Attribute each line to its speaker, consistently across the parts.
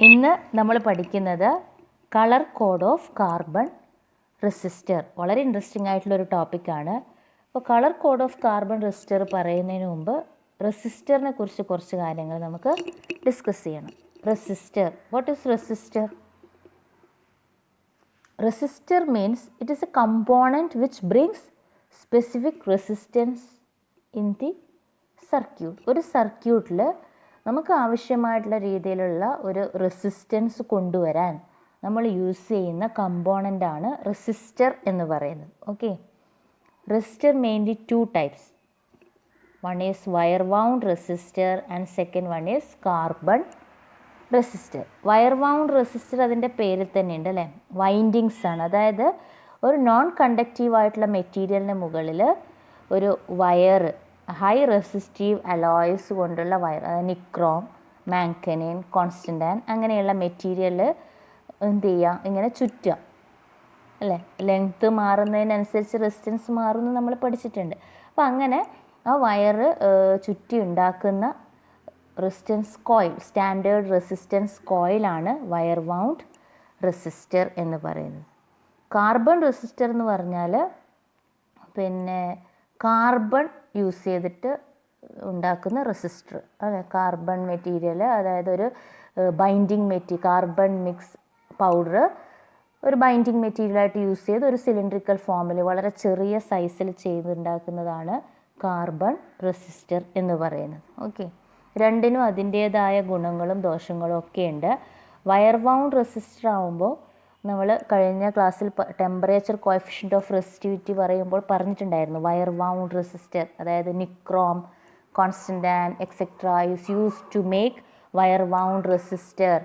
Speaker 1: ഇന്ന് നമ്മൾ പഠിക്കുന്നത് colour code of carbon resistor. വളരെ ഇൻട്രസ്റ്റിംഗ് ആയിട്ടുള്ളൊരു ടോപ്പിക്കാണ്. അപ്പോൾ colour code of carbon resistor പറയുന്നതിന് മുമ്പ് റെസിസ്റ്ററിനെ കുറിച്ച് കുറച്ച് കാര്യങ്ങൾ നമുക്ക് ഡിസ്കസ് ചെയ്യണം. Resistor, what is resistor? Resistor means it is a component which brings specific resistance in the circuit. ഒരു സർക്യൂട്ടിൽ നമുക്ക് ആവശ്യമായിട്ടുള്ള രീതിയിലുള്ള ഒരു റെസിസ്റ്റൻസ് കൊണ്ടുവരാൻ നമ്മൾ യൂസ് ചെയ്യുന്ന കമ്പോണൻ്റാണ് റെസിസ്റ്റർ എന്ന് പറയുന്നത്. Okay, resistor mainly two types. One is wire wound resistor and second one is carbon resistor. Wire wound resistor അതിൻ്റെ പേരിൽ തന്നെ ഉണ്ട് അല്ലേ, വൈൻഡിങ്സ് ആണ്. അതായത് ഒരു നോൺ കണ്ടക്റ്റീവ് ആയിട്ടുള്ള മെറ്റീരിയലിന് മുകളിൽ ഒരു വയർ, ഹൈ റെസിസ്റ്റീവ് അലോയ്സ് കൊണ്ടുള്ള വയർ, അതായത് നിക്രോം, മാങ്കനൈൻ, കോൺസ്റ്റൻറ്റാൻ അങ്ങനെയുള്ള മെറ്റീരിയൽ എന്ത് ചെയ്യുക, ഇങ്ങനെ ചുറ്റുക അല്ലേ. ലെങ്ത്ത് മാറുന്നതിനനുസരിച്ച് റെസിസ്റ്റൻസ് മാറുമെന്ന് നമ്മൾ പഠിച്ചിട്ടുണ്ട്. അപ്പോൾ അങ്ങനെ ആ വയർ ചുറ്റി ഉണ്ടാക്കുന്ന റെസിസ്റ്റൻസ് കോയിൽ, സ്റ്റാൻഡേർഡ് റെസിസ്റ്റൻസ് കോയിലാണ് വയർ വൗണ്ട് റെസിസ്റ്റർ എന്ന് പറയുന്നത്. കാർബൺ റെസിസ്റ്റർ എന്ന് പറഞ്ഞാൽ പിന്നെ കാർബൺ യൂസ് ചെയ്തിട്ട് ഉണ്ടാക്കുന്ന റെസിസ്റ്റർ, അതെ, കാർബൺ മെറ്റീരിയൽ, അതായത് ഒരു ബൈൻഡിങ് കാർബൺ മിക്സ് പൗഡർ ഒരു ബൈൻഡിങ് മെറ്റീരിയലായിട്ട് യൂസ് ചെയ്ത് ഒരു സിലിണ്ട്രിക്കൽ ഫോമിൽ വളരെ ചെറിയ സൈസിൽ ചെയ്തുണ്ടാക്കുന്നതാണ് കാർബൺ റെസിസ്റ്റർ എന്ന് പറയുന്നത്. ഓക്കെ, രണ്ടിനും അതിൻ്റേതായ ഗുണങ്ങളും ദോഷങ്ങളും ഒക്കെ ഉണ്ട്. വയർ വൗണ്ട് റെസിസ്റ്റർ ആകുമ്പോൾ നമ്മൾ കഴിഞ്ഞ ക്ലാസ്സിൽ ടെമ്പറേച്ചർ കോഎഫിഷ്യൻ്റ് ഓഫ് റെസിസ്റ്റിവിറ്റി പറയുമ്പോൾ പറഞ്ഞിട്ടുണ്ടായിരുന്നു. വയർ വൗണ്ട് റെസിസ്റ്റർ, അതായത് nichrome, constantan etcetera is use to make wire wound resistor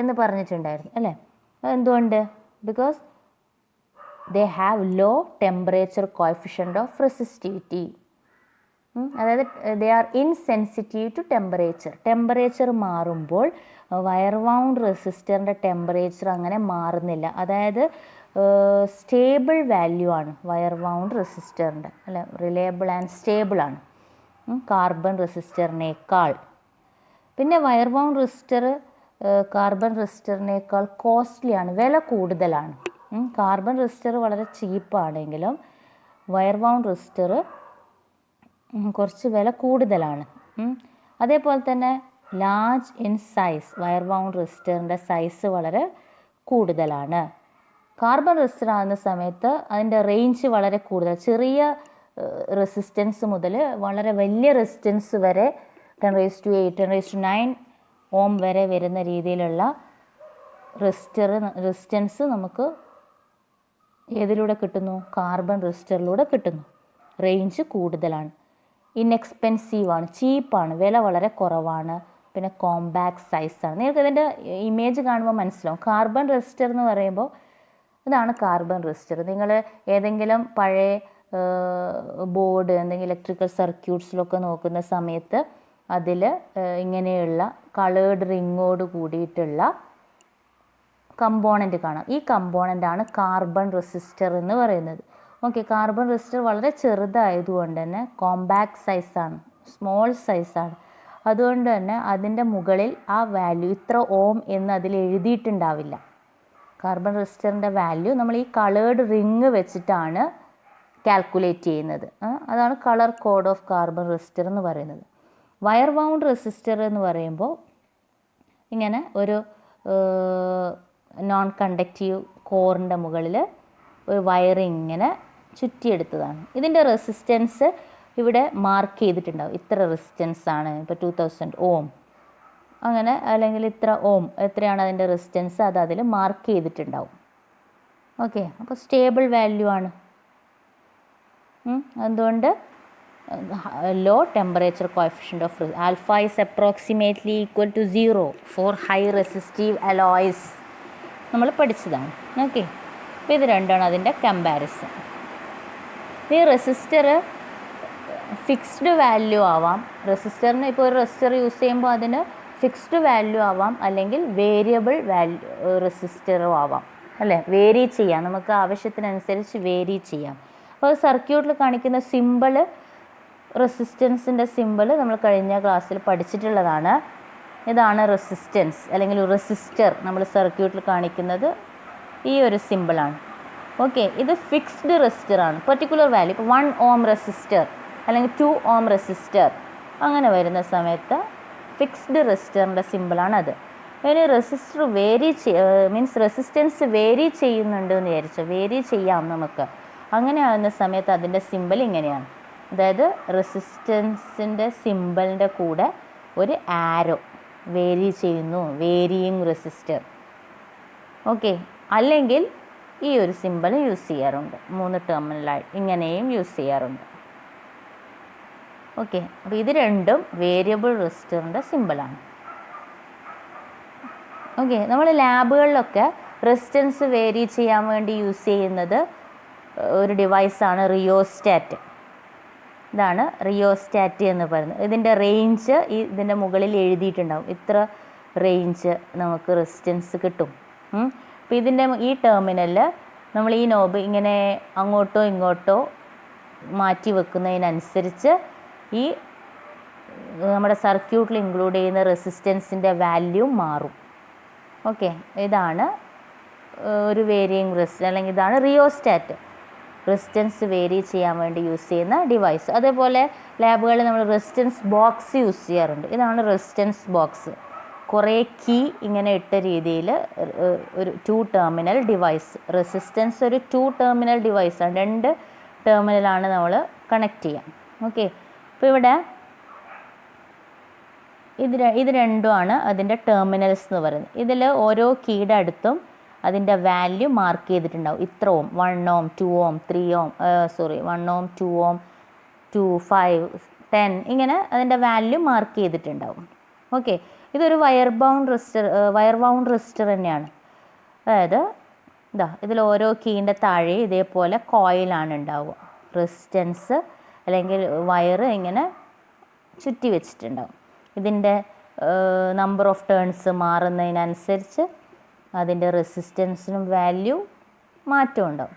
Speaker 1: എന്ന് പറഞ്ഞിട്ടുണ്ടായിരുന്നു അല്ലേ. എന്തുകൊണ്ട്? Because they have low temperature coefficient of resistivity. അതായത് they are insensitive to temperature മാറുമ്പോൾ വയർ വൗണ്ട് റെസിസ്റ്ററിൻ്റെ ടെമ്പറേച്ചർ അങ്ങനെ മാറുന്നില്ല. അതായത് സ്റ്റേബിൾ വാല്യൂ ആണ് വയർ വൗണ്ട് റെസിസ്റ്ററിൻ്റെ, അല്ല, റിലയബിൾ ആൻഡ് സ്റ്റേബിളാണ് കാർബൺ റെസിസ്റ്ററിനേക്കാൾ. പിന്നെ വയർ വൗണ്ട് റെസിസ്റ്റർ കാർബൺ റെസിസ്റ്ററിനേക്കാൾ കോസ്റ്റ്ലിയാണ്, വില കൂടുതലാണ്. കാർബൺ റെസിസ്റ്റർ വളരെ ചീപ്പാണെങ്കിലും വയർ വൗണ്ട് റെസിസ്റ്റർ കുറച്ച് വില കൂടുതലാണ്. അതേപോലെ തന്നെ large in size, wire wound റെസിസ്റ്ററിൻ്റെ സൈസ് വളരെ കൂടുതലാണ്. കാർബൺ റെസിസ്റ്റർ ആകുന്ന സമയത്ത് അതിൻ്റെ റേഞ്ച് വളരെ കൂടുതൽ, ചെറിയ റെസിസ്റ്റൻസ് മുതൽ വളരെ വലിയ റെസിസ്റ്റൻസ് വരെ 10⁸, 10⁹ ഓം വരെ വരുന്ന രീതിയിലുള്ള റെസിസ്റ്റൻസ് നമുക്ക് ഏതിലൂടെ കിട്ടുന്നു? കാർബൺ റെസിസ്റ്ററിലൂടെ കിട്ടുന്നു. റേഞ്ച് കൂടുതലാണ്, ഇൻഎക്സ്പെൻസീവാണ്, ചീപ്പാണ്, വില വളരെ കുറവാണ്, പിന്നെ കോമ്പാക്ട് സൈസാണ്. നിങ്ങൾക്ക് ഇതിൻ്റെ ഇമേജ് കാണുമ്പോൾ മനസ്സിലാവും. കാർബൺ റെസിസ്റ്റർ എന്ന് പറയുമ്പോൾ ഇതാണ് കാർബൺ റെസിസ്റ്റർ. നിങ്ങൾ ഏതെങ്കിലും പഴയ ബോർഡ്, എന്തെങ്കിലും ഇലക്ട്രിക്കൽ സർക്യൂട്ട്സിലൊക്കെ നോക്കുന്ന സമയത്ത് അതിൽ ഇങ്ങനെയുള്ള കളേർഡ് റിങ്ങോട് കൂടിയിട്ടുള്ള കമ്പോണൻ്റ് കാണാം. ഈ കമ്പോണൻ്റാണ് കാർബൺ റെസിസ്റ്റർ എന്ന് പറയുന്നത്. ഓക്കെ, കാർബൺ റെസിസ്റ്റർ വളരെ ചെറുതായതുകൊണ്ട് തന്നെ കോമ്പാക്ട് സൈസാണ്, സ്മോൾ സൈസാണ്. അതുകൊണ്ട് തന്നെ അതിൻ്റെ മുകളിൽ ആ വാല്യൂ ഇത്ര ഓം എന്ന് അതിൽ എഴുതിയിട്ടുണ്ടാവില്ല. കാർബൺ റെസിസ്റ്ററിൻ്റെ വാല്യൂ നമ്മൾ ഈ കളേർഡ് റിങ് വെച്ചിട്ടാണ് കാൽക്കുലേറ്റ് ചെയ്യുന്നത്. അതാണ് colour code of carbon resistor എന്ന് പറയുന്നത്. വയർ വൗണ്ട് റെസിസ്റ്റർ എന്ന് പറയുമ്പോൾ ഇങ്ങനെ ഒരു നോൺ കണ്ടക്റ്റീവ് കോറിൻ്റെ മുകളിൽ ഒരു വയറിങ് ഇങ്ങനെ ചുറ്റിയെടുത്തതാണ്. ഇതിൻ്റെ റെസിസ്റ്റൻസ് ഇവിടെ മാർക്ക് ചെയ്തിട്ടുണ്ടാവും. ഇത്ര റെസിസ്റ്റൻസ് ആണ്, ഇപ്പോൾ 2000 ഓം അങ്ങനെ, അല്ലെങ്കിൽ ഇത്ര ഓം, എത്രയാണ് അതിൻ്റെ റെസിസ്റ്റൻസ് അത് അതിൽ മാർക്ക് ചെയ്തിട്ടുണ്ടാവും. ഓക്കെ, അപ്പോൾ സ്റ്റേബിൾ വാല്യൂ ആണ്. അതുകൊണ്ട് low temperature coefficient of alpha is approximately equal to 0 for high resistive alloys നമ്മൾ പഠിച്ചതാണ്. ഓക്കെ, അപ്പോൾ ഇത് രണ്ടാണ് അതിൻ്റെ കമ്പാരിസൺ. ഈ റെസിസ്റ്റർ ഫിക്സ്ഡ് വാല്യൂ ആവാം. റെസിസ്റ്ററിന് ഇപ്പോൾ ഒരു റെസിസ്റ്റർ യൂസ് ചെയ്യുമ്പോൾ അതിന് ഫിക്സ്ഡ് വാല്യൂ ആവാം, അല്ലെങ്കിൽ വേരിയബിൾ വാല്യൂ റെസിസ്റ്ററും ആവാം അല്ലേ. വേരി ചെയ്യാം, നമുക്ക് ആവശ്യത്തിനനുസരിച്ച് വേരി ചെയ്യാം. അപ്പോൾ സർക്യൂട്ടിൽ കാണിക്കുന്ന സിമ്പിൾ, റെസിസ്റ്റൻസിൻ്റെ സിമ്പിൾ നമ്മൾ കഴിഞ്ഞ ക്ലാസ്സിൽ പഠിച്ചിട്ടുള്ളതാണ്. ഇതാണ് റെസിസ്റ്റൻസ് അല്ലെങ്കിൽ റെസിസ്റ്റർ നമ്മൾ സർക്യൂട്ടിൽ കാണിക്കുന്നത് ഈ ഒരു സിമ്പിളാണ്. ഓക്കെ, ഇത് ഫിക്സ്ഡ് റെസിസ്റ്ററാണ്, പെർട്ടിക്കുലർ വാല്യൂ. ഇപ്പോൾ 1 ഓം റെസിസ്റ്റർ അല്ലെങ്കിൽ 2 ഓം റെസിസ്റ്റർ അങ്ങനെ വരുന്ന സമയത്ത് ഫിക്സ്ഡ് റെസിസ്റ്ററിൻ്റെ സിമ്പിളാണത്. ഇനി റെസിസ്റ്റർ മീൻസ് റെസിസ്റ്റൻസ് വേരി ചെയ്യുന്നുണ്ട് എന്ന് വിചാരിച്ചു, വേരി ചെയ്യാം നമുക്ക്. അങ്ങനെ ആകുന്ന സമയത്ത് അതിൻ്റെ സിമ്പിൾ ഇങ്ങനെയാണ്. അതായത് റെസിസ്റ്റൻസിൻ്റെ സിമ്പിളിൻ്റെ കൂടെ ഒരു ആരോ വേരി ചെയ്യുന്നു, വേരിയിങ് റെസിസ്റ്റർ. ഓക്കെ, അല്ലെങ്കിൽ ഈ ഒരു സിമ്പിൾ യൂസ് ചെയ്യാറുണ്ട്, 3 ടെർമിനലായി ഇങ്ങനെയും യൂസ് ചെയ്യാറുണ്ട്. ഓക്കെ, അപ്പോൾ ഇത് രണ്ടും വേരിയബിൾ റെസിസ്റ്ററിൻ്റെ സിമ്പിളാണ്. ഓക്കെ, നമ്മൾ ലാബുകളിലൊക്കെ റെസിസ്റ്റൻസ് വേരി ചെയ്യാൻ വേണ്ടി യൂസ് ചെയ്യുന്നത് ഒരു ഡിവൈസാണ് റിയോസ്റ്റാറ്റ്. ഇതാണ് റിയോസ്റ്റാറ്റ് എന്ന് പറയുന്നത്. ഇതിൻ്റെ റേഞ്ച് ഇതിൻ്റെ മുകളിൽ എഴുതിയിട്ടുണ്ടാവും, ഇത്ര റേഞ്ച് നമുക്ക് റെസിസ്റ്റൻസ് കിട്ടും. അപ്പോൾ ഇതിൻ്റെ ഈ ടെർമിനലിൽ നമ്മൾ ഈ നോബ് ഇങ്ങനെ അങ്ങോട്ടോ ഇങ്ങോട്ടോ മാറ്റി വെക്കുന്നതിനനുസരിച്ച് ഈ നമ്മുടെ സർക്യൂട്ടിൽ ഇൻക്ലൂഡ് ചെയ്യുന്ന റെസിസ്റ്റൻസിൻ്റെ വാല്യൂ മാറും. ഓക്കെ, ഇതാണ് ഒരു വേരിയിങ് റെസിസ്റ്റർ, അല്ലെങ്കിൽ ഇതാണ് റിയോസ്റ്റാറ്റ്, റെസിസ്റ്റൻസ് വേരി ചെയ്യാൻ വേണ്ടി യൂസ് ചെയ്യുന്ന ഡിവൈസ്. അതേപോലെ ലാബുകളിൽ നമ്മൾ റെസിസ്റ്റൻസ് ബോക്സ് യൂസ് ചെയ്യാറുണ്ട്. ഇതാണ് റെസിസ്റ്റൻസ് ബോക്സ്, കുറേ കീ ഇങ്ങനെ ഇട്ട രീതിയിൽ ഒരു 2 ടെർമിനൽ ഡിവൈസ്. റെസിസ്റ്റൻസ് ഒരു 2 ടെർമിനൽ ഡിവൈസാണ്, 2 ടെർമിനലാണ് നമ്മൾ കണക്ട് ചെയ്യാം. ഓക്കെ, അപ്പോൾ ഇവിടെ ഇത് രണ്ടുമാണ് അതിൻ്റെ ടെർമിനൽസ് എന്ന് പറയുന്നത്. ഇതിൽ ഓരോ കീയുടെ അടുത്തും അതിൻ്റെ വാല്യൂ മാർക്ക് ചെയ്തിട്ടുണ്ടാവും. ഇത്ര ഓം, 1 ഓം, 2 ഓം, 3 ഓം, 1 ഓം, 2 ഓം, 2, 5, 10 ഇങ്ങനെ അതിൻ്റെ വാല്യൂ മാർക്ക് ചെയ്തിട്ടുണ്ടാവും. ഓക്കെ, ഇതൊരു വയർ ബൗണ്ട് റെസിസ്റ്റർ തന്നെയാണ്. അതായത് ഇതിൽ ഓരോ കീൻ്റെ താഴെ ഇതേപോലെ കോയിലാണ് ഉണ്ടാവുക. റെസിസ്റ്റൻസ് അല്ലെങ്കിൽ വയർ ഇങ്ങനെ ചുറ്റി വെച്ചിട്ടുണ്ടാവും. ഇതിൻ്റെ നമ്പർ ഓഫ് ടേൺസ് മാറുന്നതിനനുസരിച്ച് അതിൻ്റെ റെസിസ്റ്റൻസിനും വാല്യൂ മാറ്റം ഉണ്ടാവും.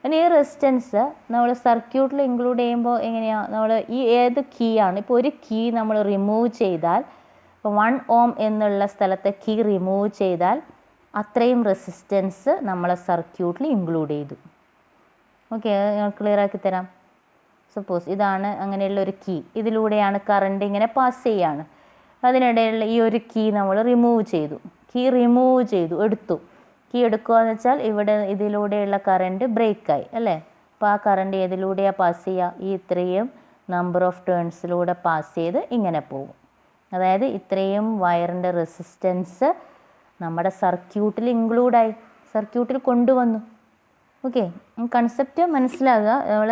Speaker 1: ഇനി ഈ റെസിസ്റ്റൻസ് നമ്മൾ സർക്യൂട്ടിൽ ഇൻക്ലൂഡ് ചെയ്യുമ്പോൾ എങ്ങനെയാണ്, നമ്മൾ ഈ ഏത് കീ ആണ്, ഇപ്പോൾ ഒരു കീ നമ്മൾ റിമൂവ് ചെയ്താൽ, ഇപ്പോൾ 1 ഓം എന്നുള്ള സ്ഥലത്തെ കീ റിമൂവ് ചെയ്താൽ അത്രയും റെസിസ്റ്റൻസ് നമ്മളെ സർക്യൂട്ടിൽ ഇൻക്ലൂഡ് ചെയ്തു. ഓക്കെ, ഞാൻ ക്ലിയർ ആക്കി തരാം. സപ്പോസ് ഇതാണ് അങ്ങനെയുള്ള ഒരു കീ, ഇതിലൂടെയാണ് കറണ്ട് ഇങ്ങനെ പാസ് ചെയ്യാണ്. അതിനിടയിലുള്ള ഈ ഒരു കീ നമ്മൾ റിമൂവ് ചെയ്തു, എടുത്തു. കീ എടുക്കുക എന്ന് വെച്ചാൽ ഇവിടെ ഇതിലൂടെയുള്ള കറണ്ട് ബ്രേക്കായി അല്ലേ. അപ്പോൾ ആ കറണ്ട് ഏതിലൂടെയാണ് പാസ് ചെയ്യുക, ഈ ഇത്രയും നമ്പർ ഓഫ് ടേൺസിലൂടെ പാസ് ചെയ്ത് ഇങ്ങനെ പോകും. അതായത് ഇത്രയും വയറിൻ്റെ റെസിസ്റ്റൻസ് നമ്മുടെ സർക്യൂട്ടിൽ ഇൻക്ലൂഡായി, സർക്യൂട്ടിൽ കൊണ്ടുവന്നു. ഓക്കെ, കൺസെപ്റ്റ് മനസ്സിലാകുക. നമ്മൾ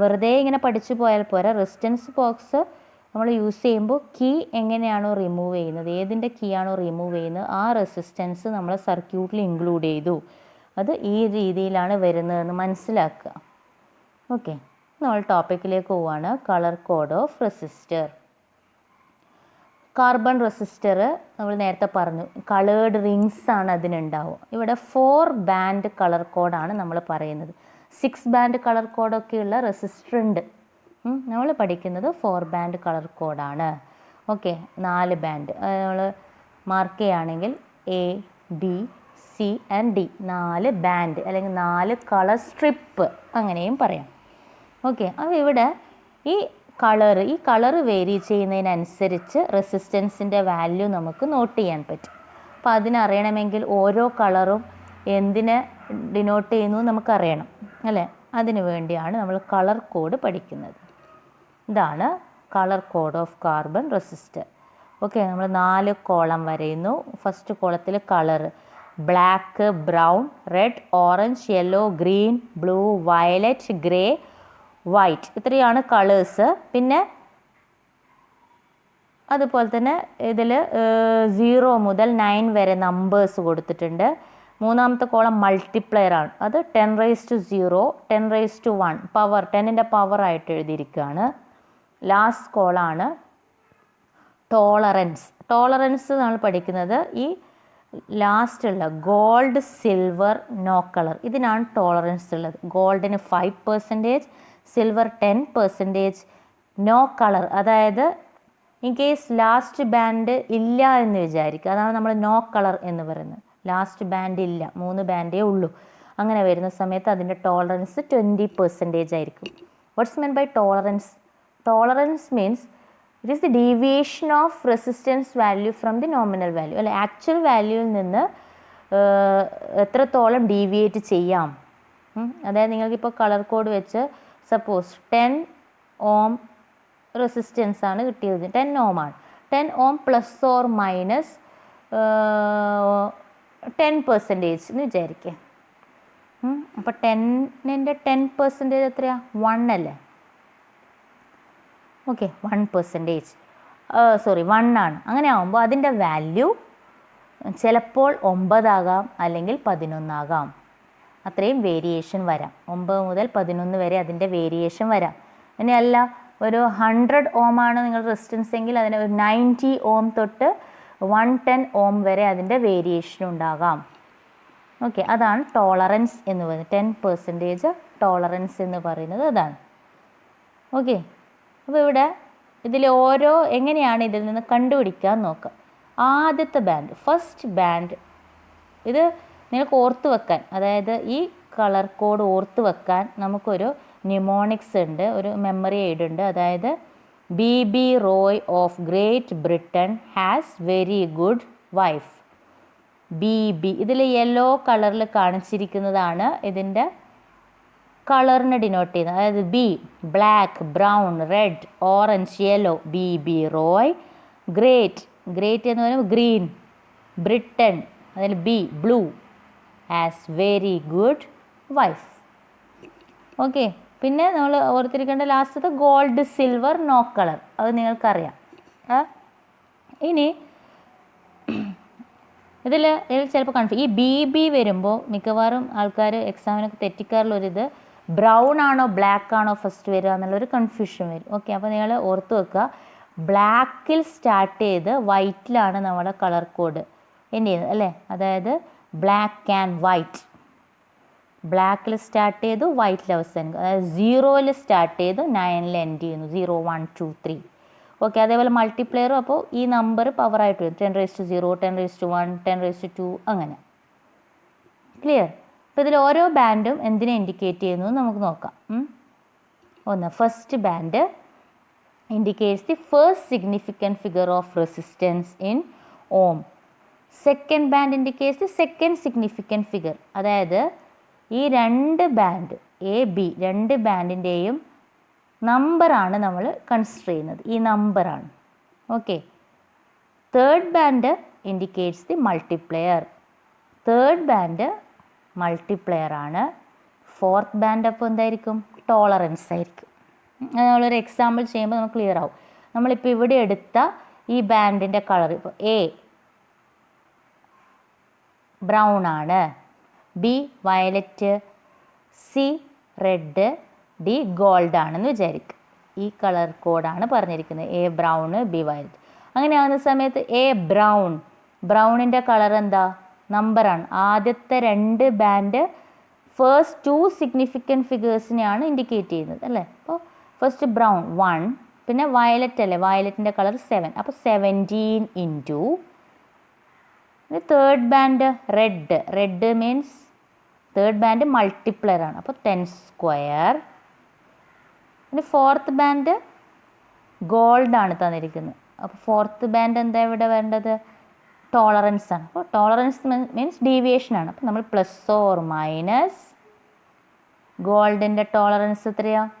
Speaker 1: വെറുതെ ഇങ്ങനെ പഠിച്ചു പോയാൽ പോരാ. റെസിസ്റ്റൻസ് ബോക്സ് നമ്മൾ യൂസ് ചെയ്യുമ്പോൾ കീ എങ്ങനെയാണോ റിമൂവ് ചെയ്യുന്നത്, ഏതിൻ്റെ കീ ആണോ റിമൂവ് ചെയ്യുന്നത്, ആ റെസിസ്റ്റൻസ് നമ്മൾ സർക്യൂട്ടിൽ ഇൻക്ലൂഡ് ചെയ്തു. അത് ഈ രീതിയിലാണ് വരുന്നതെന്ന് മനസ്സിലാക്കുക. ഓക്കെ, നമ്മൾ ടോപ്പിക്കിലേക്ക് പോവുകയാണ്. Colour code of resistor. Carbon resistor നമ്മൾ നേരത്തെ പറഞ്ഞു, കളേർഡ് റിങ്സ് ആണ് അതിനുണ്ടാവുക. ഇവിടെ 4 ബാൻഡ് കളർ കോഡാണ് നമ്മൾ പറയുന്നത്. 6 ബാൻഡ് കളർ കോഡൊക്കെയുള്ള റെസിസ്റ്റർ ഉണ്ട്. നമ്മൾ പഠിക്കുന്നത് 4 ബാൻഡ് കളർ കോഡാണ്. ഓക്കെ, 4 ബാൻഡ് നമ്മൾ മാർക്ക് ചെയ്യുകയാണെങ്കിൽ A, B, C and D 4 band അല്ലെങ്കിൽ 4 കളർ സ്ട്രിപ്പ് അങ്ങനെയും പറയാം. ഓക്കെ, അപ്പോൾ ഇവിടെ ഈ കളർ വേരി ചെയ്യുന്നതിനനുസരിച്ച് റെസിസ്റ്റൻസിൻ്റെ വാല്യൂ നമുക്ക് നോട്ട് ചെയ്യാൻ പറ്റും. അപ്പോൾ അതിനറിയണമെങ്കിൽ ഓരോ കളറും എന്തിനെ ഡിനോട്ട് ചെയ്യുന്നു നമുക്കറിയണം അല്ലേ. അതിനു വേണ്ടിയാണ് നമ്മൾ കളർ കോഡ് പഠിക്കുന്നത്. ഇതാണ് colour code of carbon resistor. Okay, നമ്മൾ 4 കോളം വരയുന്നു. ഫസ്റ്റ് കോളത്തിൽ colour black, brown, red, orange, yellow, green, blue, violet, grey, white, ഇത്രയാണ് കളേഴ്സ്. പിന്നെ അതുപോലെ തന്നെ ഇതിൽ 0 മുതൽ 9 വരെ നമ്പേഴ്സ് കൊടുത്തിട്ടുണ്ട്. മൂന്നാമത്തെ കോളം മൾട്ടിപ്ലയർ ആണ്. അത് 10⁻⁴, 10⁻⁴, പവർ 10ൻ്റെ പവറായിട്ട് എഴുതിയിരിക്കുകയാണ്. ലാസ്റ്റ് കോളാണ് ടോളറൻസ് നമ്മൾ പഠിക്കുന്നത് ഈ ലാസ്റ്റുള്ള ഗോൾഡ്, സിൽവർ, നോ കളർ, ഇതിനാണ് ടോളറൻസ് ഉള്ളത്. ഗോൾഡിന് 5%, സിൽവർ 10%, നോ കളർ അതായത് ഇൻ കേസ് ലാസ്റ്റ് ബാൻഡ് ഇല്ല എന്ന് വിചാരിക്കുക, അതാണ് നമ്മൾ നോ കളർ എന്ന് പറയുന്നത്. ലാസ്റ്റ് ബാൻഡ് ഇല്ല, 3 ബാൻഡേ ഉള്ളൂ. അങ്ങനെ വരുന്ന സമയത്ത് അതിൻ്റെ ടോളറൻസ് 20% ആയിരിക്കും. What's mean by tolerance? Tolerance means it is the deviation of resistance value from the nominal value. അല്ലെ, ആക്ച്വൽ വാല്യൂവിൽ നിന്ന് എത്രത്തോളം ഡീവിയേറ്റ് ചെയ്യാം. അതായത് നിങ്ങൾക്കിപ്പോൾ കളർ കോഡ് വെച്ച് സപ്പോസ് 10 ഓം റെസിസ്റ്റൻസ് ആണ് കിട്ടിയത്, 10 ഓം ആണ്. 10 ഓം പ്ലസ് ഓർ മൈനസ് 10% എന്ന് വിചാരിക്കുക. അപ്പോൾ 10ൻ്റെ 10% എത്രയാണ്? 1 അല്ലേ? ഓക്കെ, 1%. 1 ആണ്. അങ്ങനെ ആകുമ്പോൾ അതിൻ്റെ വാല്യൂ ചിലപ്പോൾ 9 ആകാം, അല്ലെങ്കിൽ 11 ആകാം. അത്രയും വേരിയേഷൻ വരാം. 9 മുതൽ 11 വരെ അതിൻ്റെ വേരിയേഷൻ വരാം. ഇനിയല്ല, ഒരു 100 ഓം ആണ് നിങ്ങൾ റെസിസ്റ്റൻസ് എങ്കിൽ അതിന് ഒരു 90 ഓം തൊട്ട് 110 ഓം വരെ അതിൻ്റെ വേരിയേഷൻ ഉണ്ടാകാം. ഓക്കെ, അതാണ് ടോളറൻസ് എന്ന് പറയുന്നത്. 10% ടോളറൻസ് എന്ന് പറയുന്നത് അതാണ്. ഓക്കെ, അപ്പോൾ ഇവിടെ ഇതിൽ ഓരോ എങ്ങനെയാണ് ഇതിൽ നിന്ന് കണ്ടുപിടിക്കാൻ നോക്കാം. ആദ്യത്തെ ബാൻഡ്, ഫസ്റ്റ് ബാൻഡ്, ഇത് നിങ്ങൾക്ക് ഓർത്ത് വെക്കാൻ, അതായത് ഈ കളർ കോഡ് ഓർത്ത് വെക്കാൻ നമുക്കൊരു ന്യൂമോണിക്സ് ഉണ്ട്, ഒരു മെമ്മറി എയ്ഡ് ഉണ്ട്. അതായത് BB Roy of great Britain has very good wife. BB ഇതിൽ യെല്ലോ കളറിൽ കാണിച്ചിരിക്കുന്നതാണ് ഇതിൻ്റെ കളറിനെ ഡിനോട്ട് ചെയ്യുന്നത്. അതായത് B black, brown, red, orange, yellow. BB Roy. Great എന്ന് പറയുമ്പോൾ ഗ്രീൻ. ബ്രിട്ടൻ, അതിൽ B blue, as very good wife. Okay, പിന്നെ നമ്മൾ ഓർത്തിരിക്കേണ്ട ലാസ്റ്റത്തെ ഗോൾഡ്, സിൽവർ, നോ കളർ. അത് നിങ്ങൾക്കറിയാം. ഇനി ഇതിൽ ചിലപ്പോൾ ഈ BB വരുമ്പോൾ മിക്കവാറും ആൾക്കാർ എക്സാമിനൊക്കെ തെറ്റിക്കാറുള്ളൊരിത് ബ്രൗൺ ആണോ ബ്ലാക്ക് ആണോ ഫസ്റ്റ് വരിക എന്നുള്ളൊരു കൺഫ്യൂഷൻ വരും. ഓക്കെ, അപ്പോൾ നിങ്ങൾ ഓർത്ത് വെക്കുക, ബ്ലാക്കിൽ സ്റ്റാർട്ട് ചെയ്ത് വൈറ്റിലാണ് നമ്മുടെ കളർ കോഡ് എൻഡ് ചെയ്യുന്നത് അല്ലേ. അതായത് ബ്ലാക്ക് ആൻഡ് വൈറ്റ്. ബ്ലാക്കിൽ സ്റ്റാർട്ട് ചെയ്തു, വൈറ്റിൽ അവസാനിക്കും. അതായത് 0ൽ സ്റ്റാർട്ട് ചെയ്തു, 9ൽ എൻഡ് ചെയ്യുന്നു. 0 1 2 3. ഓക്കെ, അതേപോലെ മൾട്ടിപ്ലെയറും അപ്പോൾ ഈ നമ്പർ പവറായിട്ട് വരും. 10⁻�0, 10⁻1, 10⁻2 അങ്ങനെ. ക്ലിയർ? അപ്പോൾ ഇതിൽ ഓരോ ബാൻഡും എന്തിനെ ഇൻഡിക്കേറ്റ് ചെയ്യുന്നു നമുക്ക് നോക്കാം. ഒന്ന്, first band indicates the first significant figure of resistance in ohm. Second band indicates the second significant figure. അതായത് ഈ 2 ബാൻഡ് AB, 2 ബാൻഡിൻ്റെയും നമ്പറാണ് നമ്മൾ കൺസിഡർ ചെയ്യുന്നത്. ഈ നമ്പറാണ്. Okay, third band indicates the multiplayer. Third band multiplayer ആണ്. ഫോർത്ത് ബാൻഡ് അപ്പോൾ എന്തായിരിക്കും? ടോളറൻസ് ആയിരിക്കും. നമ്മളൊരു എക്സാമ്പിൾ ചെയ്യുമ്പോൾ നമുക്ക് ക്ലിയർ ആവും. നമ്മളിപ്പോൾ ഇവിടെ എടുത്ത ഈ ബാൻഡിൻ്റെ കളർ ഇപ്പോൾ A ബ്രൗൺ ആണ്, B violet, C red, D gold ആണെന്ന് വിചാരിക്കുക. ഈ കളർ കോഡാണ് പറഞ്ഞിരിക്കുന്നത്, A ബ്രൗൺ, B വയലറ്റ്. അങ്ങനെയാകുന്ന സമയത്ത് A ബ്രൗണിൻ്റെ കളർ എന്താ? നമ്പറാണ്. ആദ്യത്തെ 2 ബാൻഡ് ഫസ്റ്റ് 2 സിഗ്നിഫിക്കൻറ്റ് ഫിഗേഴ്സിനെയാണ് ഇൻഡിക്കേറ്റ് ചെയ്യുന്നത് അല്ലേ. അപ്പോൾ ഫസ്റ്റ് ബ്രൗൺ 1, പിന്നെ വയലറ്റ് അല്ലേ, വയലറ്റിൻ്റെ കളർ 7. അപ്പോൾ 17 into third band red means third band multiplier ആണ്. അപ്പോൾ 10 സ്ക്വയർ. പിന്നെ ഫോർത്ത് ബാൻഡ് ഗോൾഡ് ആണ് തന്നിരിക്കുന്നത്. അപ്പോൾ ഫോർത്ത് ബാൻഡ് എന്താ ഇവിടെ വേണ്ടത്? ടോളറൻസ് ആണ്. അപ്പോൾ ടോളറൻസ് മീൻസ് ഡീവിയേഷൻ ആണ്. അപ്പോൾ നമ്മൾ പ്ലസ് ഓർ മൈനസ് ഗോൾഡിൻ്റെ ടോളറൻസ് എത്രയാണ്?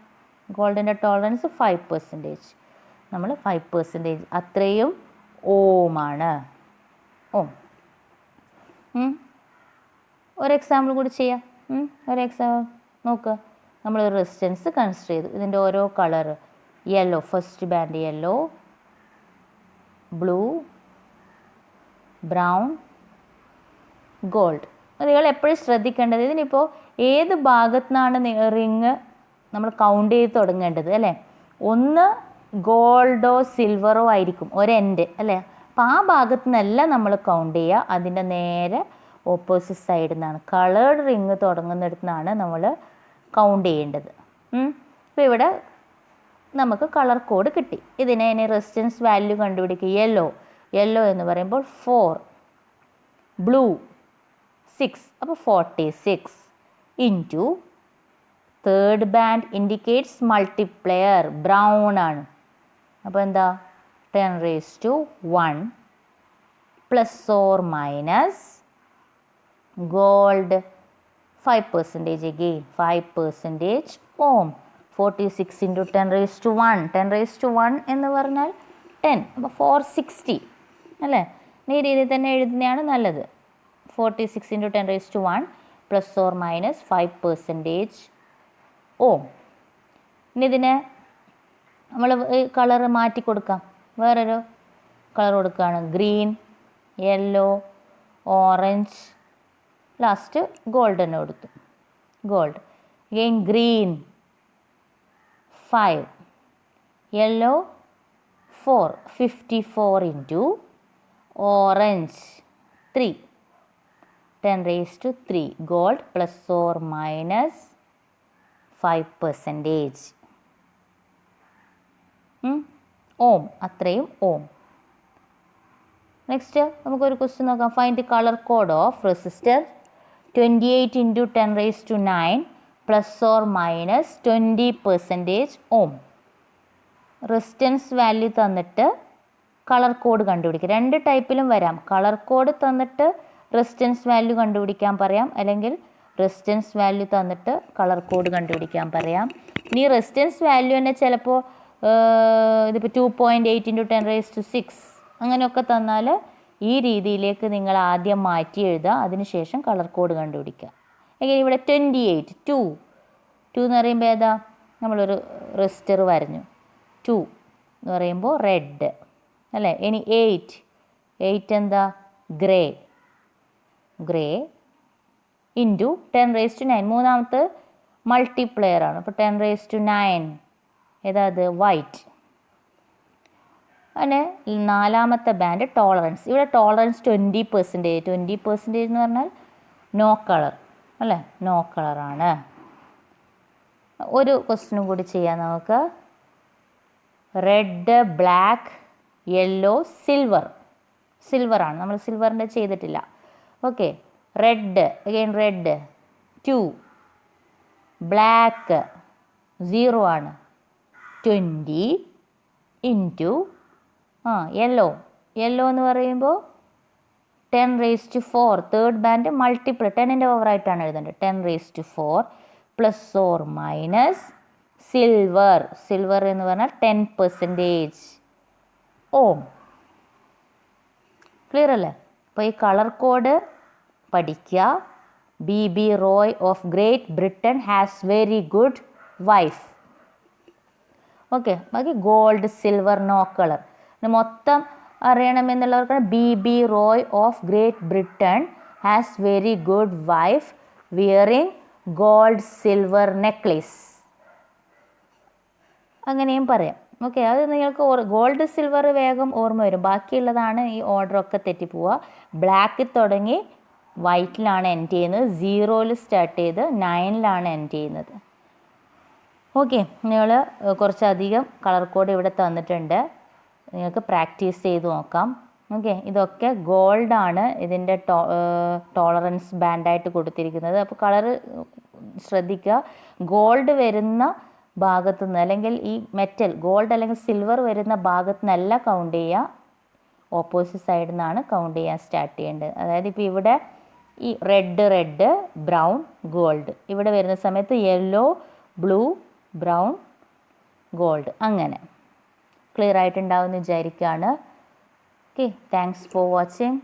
Speaker 1: ഗോൾഡിൻ്റെ ടോളറൻസ് 5%. നമ്മൾ 5% അത്രയും ഓമാണ്. ഓം. ഒരു എക്സാമ്പിൾ കൂടി ചെയ്യാം. ഒരു എക്സാമ്പിൾ നോക്കുക. നമ്മളൊരു റെസിസ്റ്റൻസ് കൺസിഡർ ചെയ്തു. ഇതിൻ്റെ ഓരോ colour yellow, first band yellow, blue, brown, gold. നിങ്ങൾ എപ്പോഴും ശ്രദ്ധിക്കേണ്ടത് ഇതിനിപ്പോൾ ഏത് ഭാഗത്തു നിന്നാണ് റിങ് നമ്മൾ കൗണ്ട് ചെയ്ത് തുടങ്ങേണ്ടത് അല്ലേ. ഒന്ന് ഗോൾഡോ സിൽവറോ ആയിരിക്കും ഒരെൻഡ് അല്ലേ. അപ്പോൾ ആ ഭാഗത്തു നിന്നല്ല നമ്മൾ കൗണ്ട് ചെയ്യുക, അതിൻ്റെ നേരെ ഓപ്പോസിറ്റ് സൈഡിൽ നിന്നാണ്, കളേർഡ് റിങ് തുടങ്ങുന്നിടത്തു നിന്നാണ് നമ്മൾ കൗണ്ട് ചെയ്യേണ്ടത്. ഇപ്പോൾ ഇവിടെ നമുക്ക് കളർ കോഡ് കിട്ടി. ഇതിനെ ഇനി റെസിസ്റ്റൻസ് വാല്യൂ കണ്ടുപിടിക്കുക. യെല്ലോ എന്ന് പറയുമ്പോൾ 4, ബ്ലൂ 6, അപ്പോൾ 46 into third band indicates multiplier brown ആണ്. അപ്പോൾ എന്താ 10⁻1 plus or minus gold 5% again 5% ohm. 46 into 10⁻1 10⁻1 എന്ന് പറഞ്ഞാൽ 10, അപ്പോൾ 460 അല്ലേ? ഈ രീതിയിൽ തന്നെ എഴുതുന്നതാണ് നല്ലത്. 46 into 10⁻1 plus or minus 5% ohm. ഇനി ഇതിനെ നമ്മൾ കളർ മാറ്റി കൊടുക്കാം. വേറൊരു കളർ കൊടുക്കുകയാണ്. Green, yellow, orange, last golden കൊടുത്തു. Gold again green 5, yellow 4, 54 into orange 3, 10⁻3 gold plus or minus 5% ohm. അത്രയും ഓം. നെക്സ്റ്റ് നമുക്കൊരു ക്വസ്റ്റ്യൻ നോക്കാം. Find the colour code of resistor 28 into 10⁻9 plus or minus 20% ohm. Resistance value തന്നിട്ട് colour code കണ്ടുപിടിക്കുക. രണ്ട് ടൈപ്പിലും വരാം. Colour code തന്നിട്ട് resistance value കണ്ടുപിടിക്കാൻ പറയാം, അല്ലെങ്കിൽ റെസിസ്റ്റൻസ് വാല്യൂ തന്നിട്ട് കളർ കോഡ് കണ്ടുപിടിക്കാൻ പറയാം. ഇനി റെസിസ്റ്റൻസ് വാല്യൂ തന്നെ ചിലപ്പോൾ ഇതിപ്പോൾ 2.8 ഇൻറ്റു 10⁻6 അങ്ങനെയൊക്കെ തന്നാൽ ഈ രീതിയിലേക്ക് നിങ്ങൾ ആദ്യം മാറ്റി എഴുതുക, അതിനുശേഷം കളർ കോഡ് കണ്ടുപിടിക്കുക. എങ്ങനെ ഇവിടെ 28 2 എന്ന് പറയുമ്പോൾ ഏതാ? നമ്മളൊരു റെസിസ്റ്റർ വരഞ്ഞു. 2 എന്ന് പറയുമ്പോൾ റെഡ് അല്ലേ? ഇനി 8 എന്താ? ഗ്രേ ഇൻറ്റു 10⁻9 മൂന്നാമത്തെ മൾട്ടിപ്ലെയർ ആണ്. അപ്പോൾ 10⁻9 ഏതാ? അത് വൈറ്റ്. അങ്ങനെ നാലാമത്തെ ബാൻഡ് ടോളറൻസ്. ഇവിടെ ടോളറൻസ് 20%. 20% എന്ന് പറഞ്ഞാൽ നോ കളർ അല്ലേ? നോ കളറാണ്. ഒരു ക്വസ്റ്റ്യനും കൂടി ചെയ്യാം നമുക്ക്. റെഡ്, ബ്ലാക്ക്, യെല്ലോ, സിൽവറാണ്. നമ്മൾ സിൽവറിൻ്റെ ചെയ്തിട്ടില്ല. Okay. Red again red 2, black 0 ആണ്. 20 ഇൻറ്റു യെല്ലോ എന്ന് പറയുമ്പോൾ 10⁻4 തേർഡ് ബാൻഡ് മൾട്ടിപ്പിൾ 10ൻ്റെ ഓവറായിട്ടാണ് എഴുതേണ്ടത്. 10⁻4 പ്ലസ് ഓർ മൈനസ് സിൽവർ എന്ന് പറഞ്ഞാൽ 10% ഓം. ക്ലിയർ അല്ലേ? അപ്പോൾ ഈ കളർ കോഡ് പഠിക്കുക. BB Roy of great Britain has very good wife. Okay. ബാക്കി ഗോൾഡ്, സിൽവർ, നോ കളർ. മൊത്തം അറിയണമെന്നുള്ളവർക്കാണ് BB Roy of great Britain has very good wife wearing gold silver necklace. അങ്ങനെയും പറയാം. ഓക്കെ. അത് നിങ്ങൾക്ക് ഗോൾഡ് സിൽവർ വേഗം ഓർമ്മ വരും. ബാക്കിയുള്ളതാണ് ഈ ഓർഡറൊക്കെ തെറ്റിപ്പോവുക. ബ്ലാക്കിൽ തുടങ്ങി വൈറ്റിലാണ് എൻഡ് ചെയ്യുന്നത്, 0ൽ സ്റ്റാർട്ട് ചെയ്ത് 9ലാണ് എൻഡ് ചെയ്യുന്നത്. ഓക്കെ. നിങ്ങൾ കുറച്ചധികം കളർ കോഡ് ഇവിടെ തന്നിട്ടുണ്ട്, നിങ്ങൾക്ക് പ്രാക്ടീസ് ചെയ്ത് നോക്കാം. ഓക്കെ. ഇതൊക്കെ ഗോൾഡാണ് ഇതിൻ്റെ ടോളറൻസ് ബാൻഡായിട്ട് കൊടുത്തിരിക്കുന്നത്. അപ്പോൾ കളറ് ശ്രദ്ധിക്കുക. ഗോൾഡ് വരുന്ന ഭാഗത്തു നിന്ന്, അല്ലെങ്കിൽ ഈ മെറ്റൽ ഗോൾഡ് അല്ലെങ്കിൽ സിൽവർ വരുന്ന ഭാഗത്തു നിന്നല്ല കൗണ്ട് ചെയ്യുക, ഓപ്പോസിറ്റ് സൈഡിൽ നിന്നാണ് കൗണ്ട് ചെയ്യാൻ സ്റ്റാർട്ട് ചെയ്യേണ്ടത്. അതായത് ഇപ്പോൾ ഇവിടെ ഈ റെഡ് ബ്രൗൺ ഗോൾഡ്, ഇവിടെ വരുന്ന സമയത്ത് യെല്ലോ ബ്ലൂ ബ്രൗൺ ഗോൾഡ്. അങ്ങനെ ക്ലിയർ ആയിട്ടുണ്ടാവുമെന്ന് വിചാരിക്കുകയാണ്. ഓക്കെ. Thanks for watching.